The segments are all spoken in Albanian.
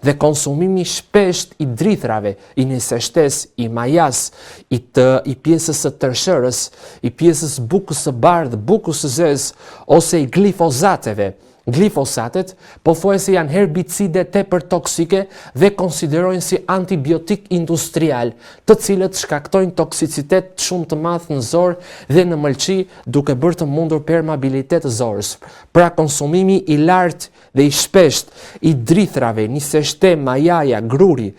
dhe konsumimi shpesht i drithrave, i niseshtes, i majas, i pjesës së tërshërës, i pjesës bukës së bardhë, bukës së zezë, ose i glifosateve. Glifosatet pothuajse janë herbicide tepër toksike dhe konsiderojnë si antibiotik industrial, të cilët shkaktojnë toksicitet shumë të madh në zor dhe në mëlçi, duke bërë të mundur permeabilitet të zorës. Pra konsumimi i lartë dhe i shpesht i drithrave, niseshte, majaja, gruri,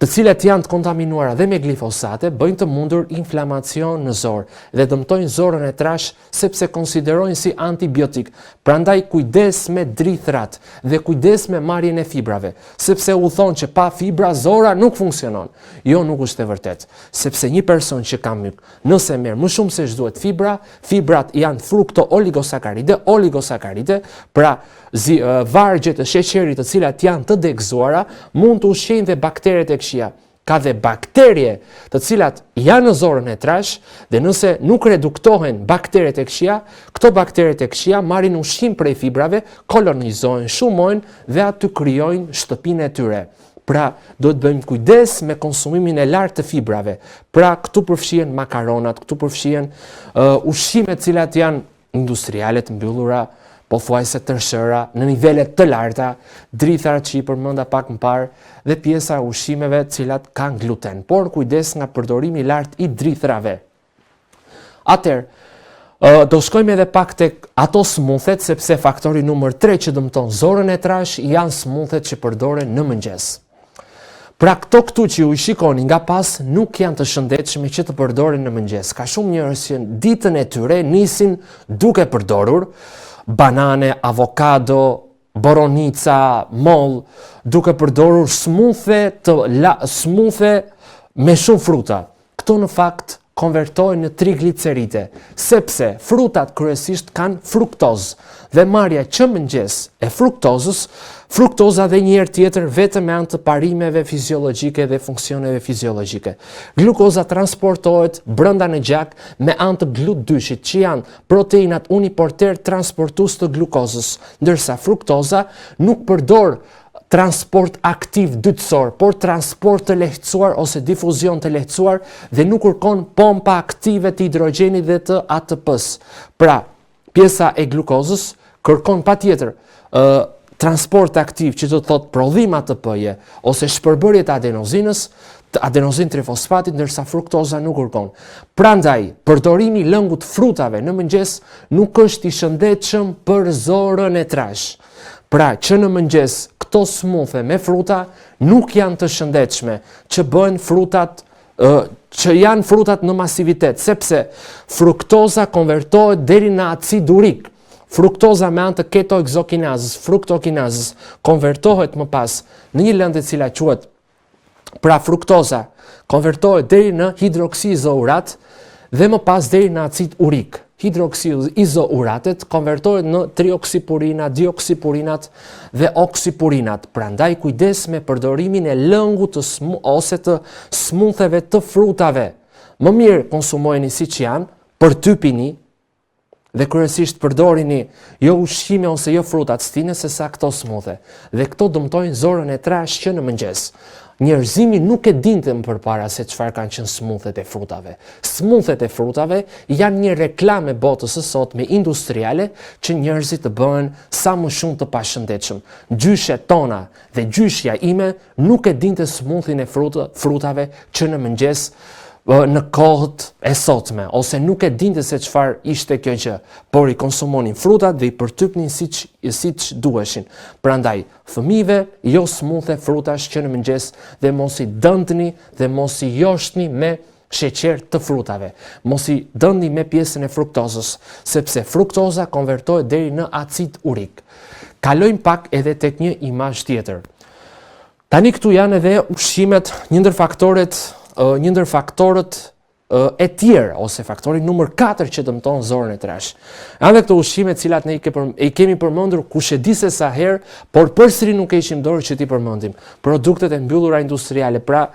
të cilat janë të kontaminuara dhe me glifosate, bëjnë të mundur inflamacion në zorë dhe dëmtojnë zorën e trash sepse konsiderojnë si antibiotik. Prandaj kujdes me drithrat dhe kujdes me marrjen e fibrave, sepse u thonë që pa fibra zora nuk funksionon. Jo, nuk është e vërtet, sepse një person që ka myk, nëse merr më shumë se ç'duhet fibra, fibrat janë frukto-oligosakaride, pra vargjet e sheqerit të cilat janë të degëzuara mund të ushqejnë dhe bakteret e këshia. Ka dhe bakterje të cilat janë në zorën e trash dhe nëse nuk reduktohen bakteret e këshia, këto bakteret e këshia marrin ushqim prej fibrave, kolonizohen, shumojnë dhe aty krijojnë shtëpinë e tyre. Pra, do të bëjmë kujdes me konsumimin e lartë të fibrave. Pra, këtu përfshihen makaronat, këtu përfshihen ushqimet cilat janë industriale të mbyllura, pothuajse tërshëra, në nivelet të larta, drithrat që i përmenda pak më parë dhe pjesa ushqimeve cilat kanë gluten, por kujdes nga përdorimi i lartë i drithrave. Atëherë, do shkojmë edhe pak tek ato smuthet, sepse faktori numër 3 që dëmton zorën e trash janë smuthet që përdoren në mëngjes. Pra këtu që ju i shikoni nga pas nuk janë të shëndetshme që të përdoren në mëngjes. Ka shumë njerëz që ditën e tyre nisin duke përdorur banane, avokado, boronica, moll, duke përdorur smuthe me shumë fruta. Këto në fakt konvertohen në trigliceride, sepse frutat kryesisht kanë fruktozë dhe marrja që mëngjes e fruktozës, fruktoza dhe një herë tjetër vetëm me anë të parimeve fiziologjike dhe funksioneve fiziologjike. Glukoza transportohet brenda në gjak me anë të GLUT2-shit, që janë proteinat uniporter transportues të glukozës, ndërsa fruktoza nuk përdor transport aktiv dytësor, por transport të lehtësuar ose difuzion të lehtësuar dhe nuk kërkon pompa aktive të hidrogenit dhe të ATP-s. Pra, pjesa e glukozës kërkon patjetër transport aktiv, që do të thotë prodhim ATP-je ose shpërbërje të adenozinës, adenozin trifosfatit, ndërsa fruktoza nuk kërkon. Prandaj, përdorimi i lëngut frutave në mëngjes nuk është i shëndetshëm për zorën e trash. Pra, që në mëngjes këto smuthe me fruta nuk janë të shëndetshme, që bëhen frutat që janë frutat në masivitet, sepse fruktoza konvertohet deri në acid urik. Fruktoza me anë të ketoeksokinazës, fruktokinazës, konvertohet më pas në një lëndë e cila quhet, pra fruktoza konvertohet deri në hidroksizourat dhe më pas deri në acid urik. Hidroksizouratet konvertohet në trioksipurina, dioksipurinat dhe oksipurinat. Prandaj kujdes me përdorimin e lëngut ose të smutheve të frutave. Më mirë konsumojeni siç janë, përtypini dhe kryesisht përdorini jo ushqime ose jo frutat stine se sa këto smuthe. Dhe këto dëmtojnë zorën e trash që në mëngjes. Njerëzimi nuk e dinte më përpara se çfarë kanë qenë smuthet e frutave. Smuthet e frutave janë një reklamë e botës së sotme industriale që njerëzit të bëhen sa më shumë të pashëndetshëm. Gjyshet tona dhe gjyshja ime nuk e dinte smuthin e frutave që në mëngjes në kohët e sotme, ose nuk e dinte se çfarë ishte kjo gjë, por i konsumonin frutat dhe i përtypnin siç duheshin. Prandaj, fëmijëve jo smuthe frutash që në mëngjes dhe mos i dëntni dhe mos i joshtni me sheqer të frutave. Mos i dëndni me pjesën e fruktozës, sepse fruktoza konvertohet deri në acid urik. Kalojmë pak edhe tek një imazh tjetër. Tani këtu janë edhe ushqimet, një ndër faktorët e tjerë, ose faktori numër 4 që dëmton zorën e trash. Edhe këto ushqime cilat ne i kemi përmendur kush e di se sa herë, por përsëri nuk e ishim dorë që ti përmendim. Produktet e mbyllura industriale, pra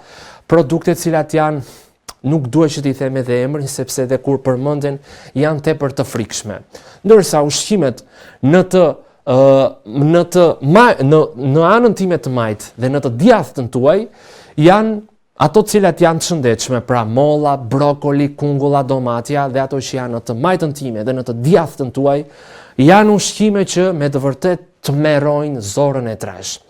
produktet cilat janë, nuk duhet që t'i them edhe emrin, sepse edhe kur përmenden janë tepër të frikshme. Ndërsa ushqimet në të në anën time të majt dhe në të djathtën tuaj janë ato cilat janë të shëndetshme, pra molla, brokoli, kungulla, domatja dhe ato që janë në të majtën time dhe në të djathtën tuaj janë ushqime që me të vërtet të merrojnë zorën e trash.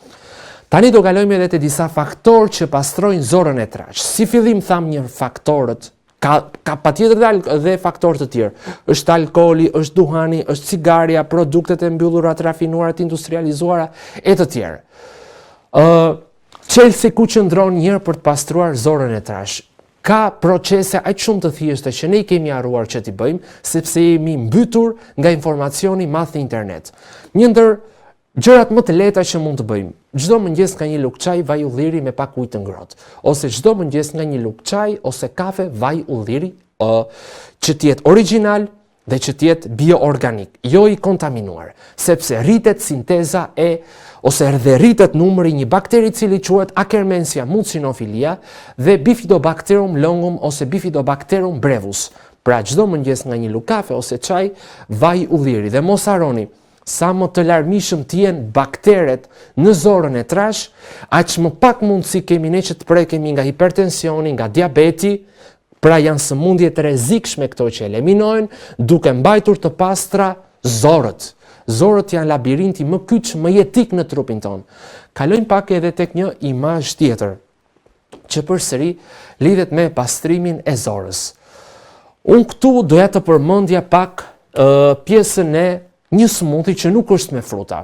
Tani do kalojmë edhe te disa faktorë që pastrojnë zorën e trash. Si fillim tham një faktorët, ka patjetër dhe faktorë të tjerë. Është alkooli, është duhani, është cigaria, produktet e mbyllura, të rafinuara, të industrializuara e të tjerë. Çelësi ku qëndron njërë për të pastruar zorën e trash. Ka procese aq shumë të thjeshta që ne i kemi harruar që t'i bëjmë, sepse jemi mbytur nga informacioni madh në internet. Një ndër gjërat më të lehta që mund të bëjmë, çdo mëngjes nga një lugë çaj vaj ulliri me pak ujë të ngrohtë, ose çdo mëngjes nga një lugë çaj ose kafe vaj ulliri që të jetë origjinal dhe që të jetë bioorganik, jo i kontaminuar, sepse rritet sinteza ose rritet numri një bakteri cili quhet Akkermansia mucinofilia dhe Bifidobacterium longum ose Bifidobacterium brevus. Pra çdo mëngjes nga një lugë kafe ose çaj vaj ulliri dhe mos harroni, sa më të larmishëm të jenë bakteret në zorën e trash, aq më pak mundësi kemi ne që të prekemi nga hipertensioni, nga diabeti. Pra janë sëmundje të rrezikshme këto që eliminohen duke mbajtur të pastra zorët. Zorët janë labirinti më kyç, më jetik në trupin tonë. Kalojmë pak edhe tek një imazh tjetër, që përsëri lidhet me pastrimin e zorës. Unë këtu doja të përmendja pak pjesën e një smoothie që nuk është me fruta.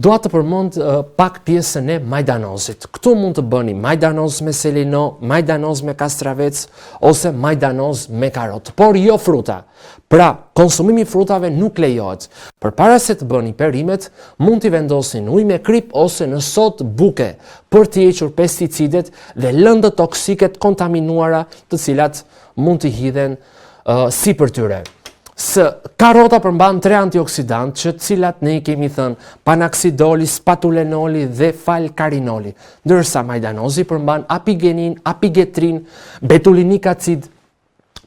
Doa të përmend pak pjesën e majdanozit. Këtu mund të bëni majdanoz me selino, majdanoz me kastravec ose majdanoz me karot, por jo fruta. Pra, konsumimi frutave nuk lejohet. Përpara se të bëni perimet, mund t'i vendosni në ujë me krip ose në sodë buke për të hequr pesticidet dhe lëndët toksike të kontaminuara, të cilat mund të hidhen sipër tyre. Karota përmban 3 antioksidantë që cilat ne i kemi thënë panaksidoli, spatulenoli dhe falkarinoli, ndërsa majdanozi përmban apigenin, apigetrin, betulinik acid,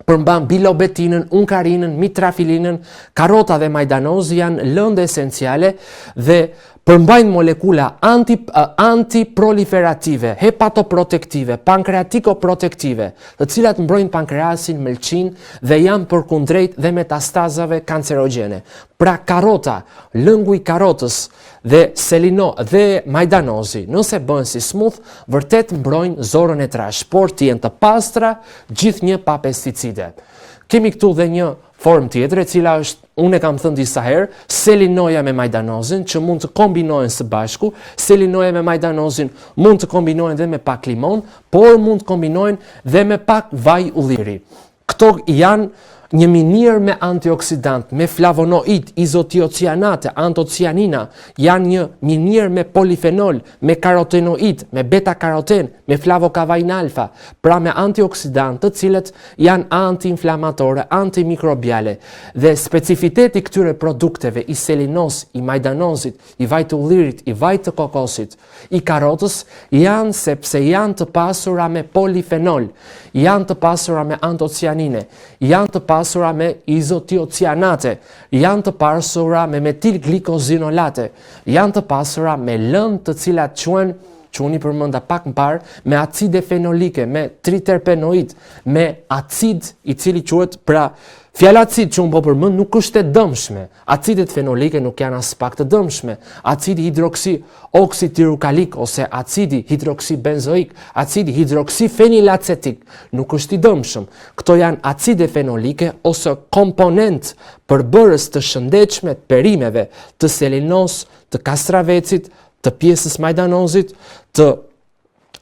përmban bilobetinën, unkarinën, mitrafilinën. Karota dhe majdanozi janë lëndë esenciale dhe përmbajnë molekula antiproliferative, hepatoprotektive, pankreatikoprotektive, të cilat mbrojnë pankreasin, mëlçin dhe janë përkundrejt dhe metastazave kancerogjene. Pra karota, lëngu i karotës dhe selino dhe majdanozi, nëse bëhen si smooth, vërtet mbrojnë zorën e trash, por të jenë të pastra, gjithnjë pa pesticide. Kemi këtu dhe një formë tjetër, e cila është, unë e kam thënë disa herë, selinoja me majdanozin, që mund të kombinohen së bashku. Selinoja me majdanozin mund të kombinohen dhe me pak limon, por mund të kombinohen dhe me pak vaj ulliri. Këto janë një minirë me antioksidant, me flavonoid, izotiocianate, antocianina, janë një minirë me polifenol, me karotenoid, me beta-karoten, me flavokavain alfa, pra me antioksidant të cilët janë anti-inflamatore, antimikrobiale. Dhe specifiteti këtyre produkteve, i selinos, i majdanozit, i vaj të ullirit, i vaj të kokosit, i karotës, janë sepse janë të pasura me polifenol, janë të pasura me antocianine, janë të pasura me izotiocianate, janë të pasura me metilglikozinolate, janë të pasura me lëndë të cilat quhen, që unë i përmenda pak më parë, me acide fenolike, me triterpenoid, me acid i cili quhet, pra fjala acid që unë po përmend nuk është e dëmshme. Acidet fenolike nuk janë as pak të dëmshme. Acidi hidroksioksidtirukalik ose acidi hidroksibenzoik, acidi hidroksifenilacetik nuk është i dëmshëm. Këto janë acide fenolike ose komponent përbërës të shëndetshme të perimeve, të selinos, të kastravecit, të pjesës majdanozit, të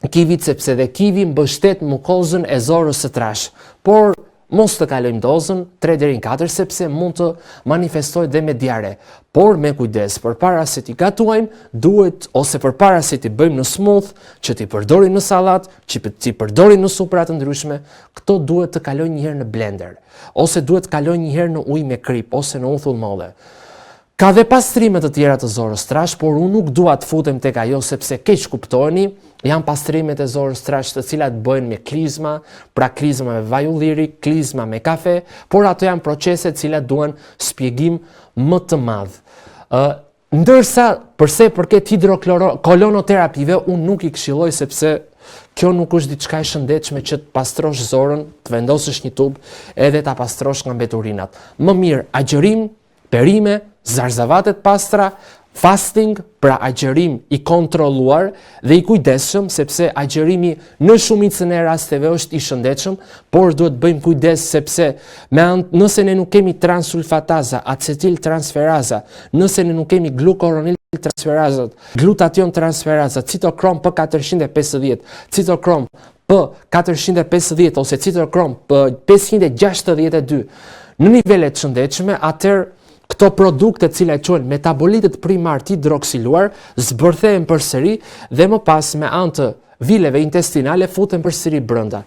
kivit, sepse dhe kivi mbështet mukozën e zorës së trash. Por mos të kalojmë dozën 3 deri në 4 sepse mund të manifestojë dhe me diare. Por me kujdes, përpara se t'i gatuajmë, duhet ose përpara se t'i bëjmë në smooth, që t'i përdorim në sallat, që t'i përdorim në supra të ndryshme, këto duhet të kalojnë një herë në blender, ose duhet të kalojnë një herë në ujë me krip ose në uthull molle. Ka dhe pastrime të tjera të zorës trash, por unë nuk dua të futem tek ajo sepse keq kuptoheni, janë pastrimet e zorës trash të cilat bëhen me klizma, pra klizma me vaj ulliri, klizma me kafe, por ato janë procese të cilat duan shpjegim më të madh. Ndërsa përse përket hidrokolonoterapive, unë nuk i këshilloj sepse kjo nuk është diçka e shëndetshme që të pastrosh zorën, të vendosësh një tubë edhe ta pastrosh nga mbeturinat. Më mirë agjërim, perime, zarzavate të pastra, fasting, pra agjërim i kontrolluar dhe i kujdesshëm, sepse agjërimi në shumicën e rasteve është i shëndetshëm, por duhet bëjmë kujdes sepse nëse ne nuk kemi transsulfataza, acetiltransferaza, nëse ne nuk kemi glukoronil transferazat, glutation transferazat, citokrom P450, citokrom P450 ose citokrom P562 në nivelet shëndetshme, atëherë këto produkte të cilat quhen metabolitet primar të hidroksiluar zbërthehen përsëri dhe më pas me anë të vileve intestinale futen përsëri brenda.